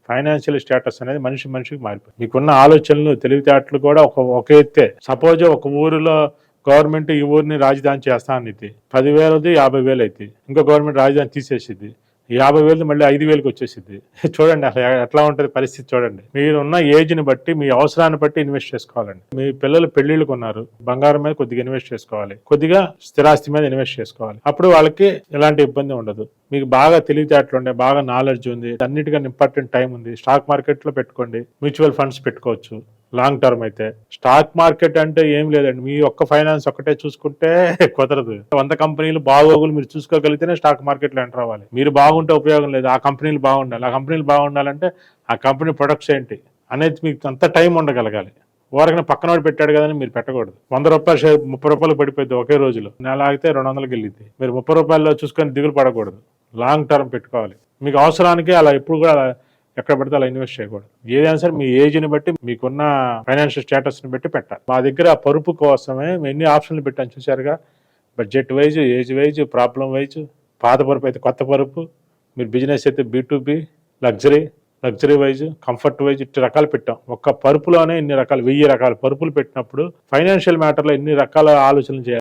Financial status అనేది మనిషికి మారిపోయింది. మీకున్న ఆలోచనలు తెలివితేటలు కూడా ఒక ఎత్తే. సపోజ్ ఒక ఊరిలో గవర్నమెంట్ ఈ ఊరిని రాజధాని చేస్తా అనేది 10,000 50,000 అయితే ఇంకో గవర్నమెంట్ రాజధాని తీసేసిద్ది, 50,000 మళ్ళీ 5,000కి వచ్చేసిద్ది. చూడండి అసలు ఎట్లా ఉంటుంది పరిస్థితి. చూడండి, మీరున్న ఏజ్ని బట్టి మీ అవసరాన్ని బట్టి ఇన్వెస్ట్ చేసుకోవాలండి. మీ పిల్లలు పెళ్లిళ్ళు కొన్నారు, బంగారం మీద కొద్దిగా ఇన్వెస్ట్ చేసుకోవాలి, కొద్దిగా స్థిరాస్తి మీద ఇన్వెస్ట్ చేసుకోవాలి. అప్పుడు వాళ్ళకి ఎలాంటి ఇబ్బంది ఉండదు. మీకు బాగా తెలివితేటలు ఉండే, బాగా నాలెడ్జ్ ఉంది, అన్నిటికన్నా ఇంపార్టెంట్ టైం ఉంది, స్టాక్ మార్కెట్ లో పెట్టుకోండి. మ్యూచువల్ ఫండ్స్ పెట్టుకోవచ్చు లాంగ్ టర్మ్ అయితే. స్టాక్ మార్కెట్ అంటే ఏం లేదండి, మీ ఒక్క ఫైనాన్స్ ఒక్కటే చూసుకుంటే కుదరదు. 100 కంపెనీలు బాగోగులు మీరు చూసుకోగలిగితేనే స్టాక్ మార్కెట్ లో ఎంటర్ అవ్వాలి. మీరు బాగుంటే ఉపయోగం లేదు, ఆ కంపెనీలు బాగుండాలి. ఆ కంపెనీలు బాగుండాలంటే ఆ కంపెనీ ప్రొడక్ట్స్ ఏంటి అనేది మీకు అంత టైం ఉండగలగాలి. ఊరకనే పక్కనోడు పెట్టాడు కదని మీరు పెట్టకూడదు. 100 రూపాయలు షేర్ 30 రూపాయలు పడిపోద్ది ఒకే రోజులో, నెల ఆగితే 200కి వెళ్ళింది. మీరు 30 రూపాయల్లో చూసుకొని దిగులు పడకూడదు. లాంగ్ టర్మ్ పెట్టుకోవాలి. మీకు అవసరానికి అలా ఎప్పుడు కూడా ఎక్కడ పడితే అలా ఇన్వెస్ట్ చేయకూడదు. ఏదైనా సరే మీ ఏజ్ని బట్టి, మీకున్న ఫైనాన్షియల్ స్టేటస్ని బట్టి పెట్టాలి. మా దగ్గర పరుపు కోసమే ఎన్ని ఆప్షన్లు పెట్టాను చూసారుగా. Budget wise, age wise, problem wise, పాత పరుపు అయితే కొత్త పరుపు, మీరు బిజినెస్ అయితే B2B, luxury wise, comfort wise, ఇన్ని రకాలు పెట్టాం. ఒక్క పరుపులోనే ఇన్ని రకాలు 1000 రకాల పరుపులు పెట్టినప్పుడు ఫైనాన్షియల్ మ్యాటర్లో ఇన్ని రకాల ఆలోచనలు చేయాలి.